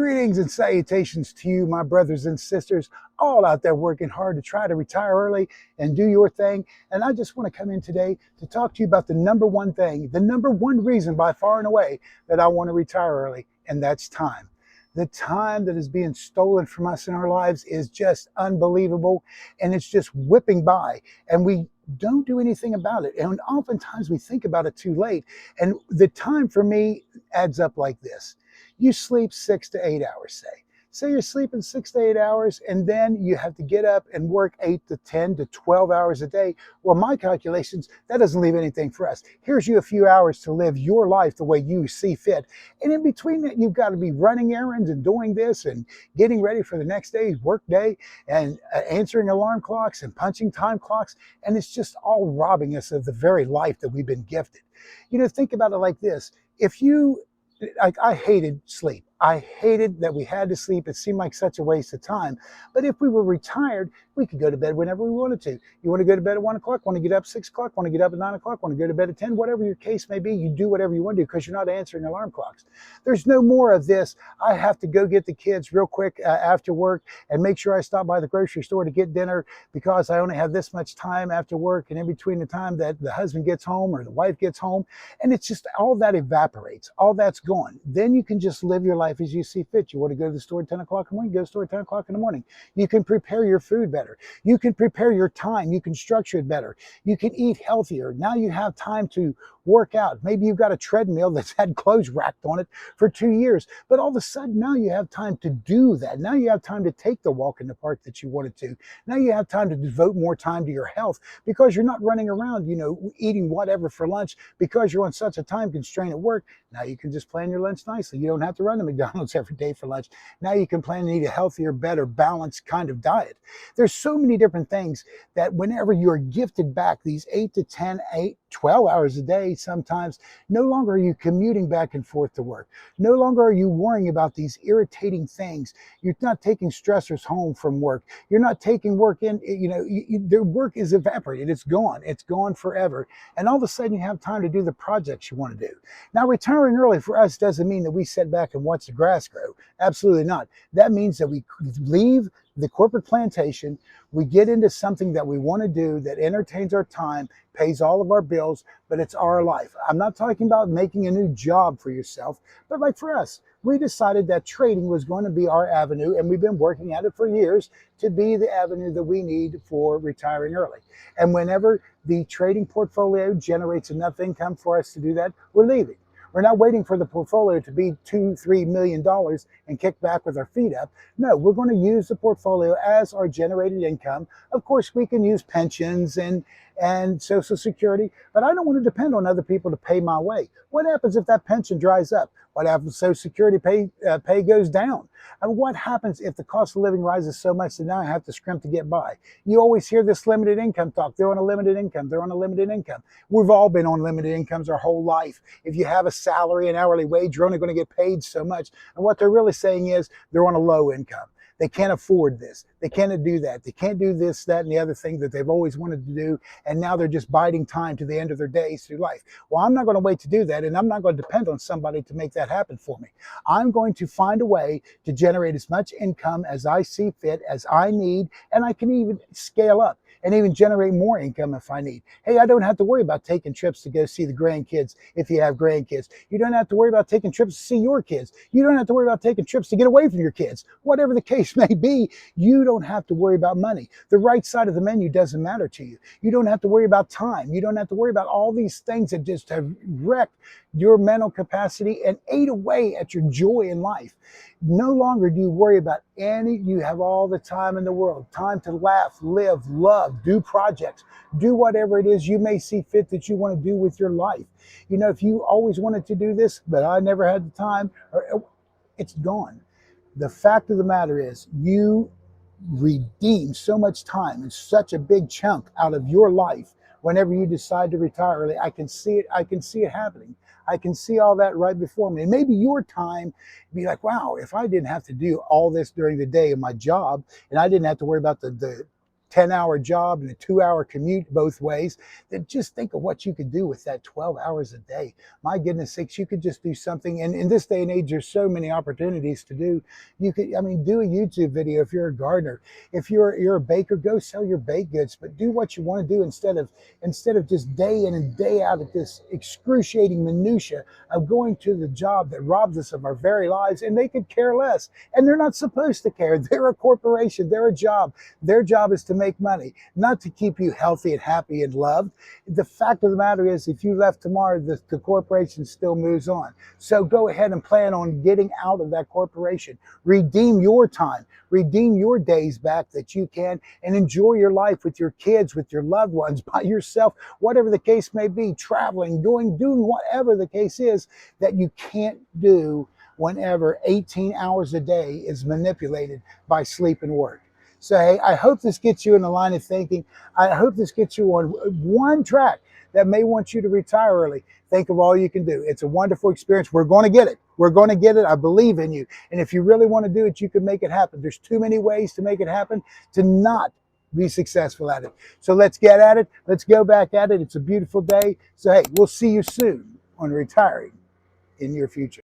Greetings and salutations to you, my brothers and sisters, all out there working hard to try to retire early and do your thing. And I just want to come in today to talk to you about the number one thing, the number one reason by far and away that I want to retire early, and that's time. The time that is being stolen from us in our lives is just unbelievable, and it's just whipping by, and we don't do anything about it. And oftentimes we think about it too late. And the time for me adds up like this. You sleep 6 to 8 hours, say. Say you're sleeping 6 to 8 hours, and then you have to get up and work 8 to 10 to 12 hours a day. Well, my calculations, that doesn't leave anything for us. Here's you a few hours to live your life the way you see fit. And in between that, you've got to be running errands and doing this and getting ready for the next day's work day and answering alarm clocks and punching time clocks. And it's just all robbing us of the very life that we've been gifted. You know, think about it like this. I hated sleep. I hated that we had to sleep. It seemed like such a waste of time. But if we were retired, we could go to bed whenever we wanted to. You want to go to bed at 1 o'clock, want to get up 6 o'clock, want to get up at 9 o'clock, want to go to bed at 10, whatever your case may be, you do whatever you want to do because you're not answering alarm clocks. There's no more of this. I have to go get the kids real quick after work and make sure I stop by the grocery store to get dinner because I only have this much time after work and in between the time that the husband gets home or the wife gets home. And it's just all that evaporates. All that's gone. Then you can just live your life as you see fit. You want to go to the store at 10 o'clock in the morning, go to the store at 10 o'clock in the morning. You can prepare your food better. You can prepare your time. You can structure it better. You can eat healthier. Now you have time to work out. Maybe you've got a treadmill that's had clothes racked on it for 2 years, but all of a sudden now you have time to do that. Now you have time to take the walk in the park that you wanted to. Now you have time to devote more time to your health because you're not running around, eating whatever for lunch because you're on such a time constraint at work. Now you can just plan your lunch nicely. You don't have to run to McDonald's every day for lunch. Now you can plan to eat a healthier, better, balanced kind of diet. There's so many different things that whenever you're gifted back these 8 to 10, 12 hours a day, sometimes no longer are you commuting back and forth to work. No longer are you worrying about these irritating things. You're not taking stressors home from work. You're not taking work in, the work is evaporated. It's gone. It's gone forever. And all of a sudden you have time to do the projects you want to do. Now, retiring early for us doesn't mean that we sit back and watch the grass grow. Absolutely not. That means that we leave the corporate plantation, we get into something that we want to do that entertains our time, pays all of our bills, but it's our life. I'm not talking about making a new job for yourself, but like for us, we decided that trading was going to be our avenue, and we've been working at it for years to be the avenue that we need for retiring early. And whenever the trading portfolio generates enough income for us to do that, we're leaving. We're not waiting for the portfolio to be $2-3 million and kick back with our feet up. No, we're going to use the portfolio as our generated income. Of course, we can use pensions and Social Security, but I don't want to depend on other people to pay my way. What happens if that pension dries up? What happens if Social Security pay goes down? And what happens if the cost of living rises so much that now I have to scrimp to get by? You always hear this limited income talk. They're on a limited income. They're on a limited income. We've all been on limited incomes our whole life. If you have a salary, an hourly wage, you're only going to get paid so much. And what they're really saying is they're on a low income. They can't afford this. They can't do that. They can't do this, that, and the other thing that they've always wanted to do. And now they're just biding time to the end of their days through life. Well, I'm not going to wait to do that. And I'm not going to depend on somebody to make that happen for me. I'm going to find a way to generate as much income as I see fit, as I need. And I can even scale up and even generate more income if I need. Hey, I don't have to worry about taking trips to go see the grandkids if you have grandkids. You don't have to worry about taking trips to see your kids. You don't have to worry about taking trips to get away from your kids. Whatever the case may be, you don't have to worry about money. The right side of the menu doesn't matter to you. You don't have to worry about time. You don't have to worry about all these things that just have wrecked your mental capacity and ate away at your joy in life. No longer do you worry about you have all the time in the world, time to laugh, live, love, do projects, do whatever it is you may see fit that you want to do with your life. If you always wanted to do this, but I never had the time, it's gone. The fact of the matter is you redeem so much time and such a big chunk out of your life whenever you decide to retire early. I can see it. I can see it happening. I can see all that right before me. And maybe your time be like, wow, if I didn't have to do all this during the day of my job and I didn't have to worry about the 10-hour job and a 2-hour commute both ways, then just think of what you could do with that 12 hours a day. My goodness sakes, you could just do something. And in this day and age, there's so many opportunities to do. You could, I mean, do a YouTube video if you're a gardener. If you're a baker, go sell your baked goods, but do what you want to do instead of just day in and day out at this excruciating minutia of going to the job that robs us of our very lives. And they could care less. And they're not supposed to care. They're a corporation. They're a job. Their job is to make money, not to keep you healthy and happy and loved. The fact of the matter is, if you left tomorrow, the corporation still moves on. So go ahead and plan on getting out of that corporation. Redeem your time. Redeem your days back that you can, and enjoy your life with your kids, with your loved ones, by yourself, whatever the case may be, traveling, doing whatever the case is that you can't do whenever 18 hours a day is manipulated by sleep and work. So, hey, I hope this gets you in the line of thinking. I hope this gets you on one track that may want you to retire early. Think of all you can do. It's a wonderful experience. We're going to get it. We're going to get it. I believe in you. And if you really want to do it, you can make it happen. There's too many ways to make it happen to not be successful at it. So let's get at it. Let's go back at it. It's a beautiful day. So, hey, we'll see you soon on Retiring in Your Future.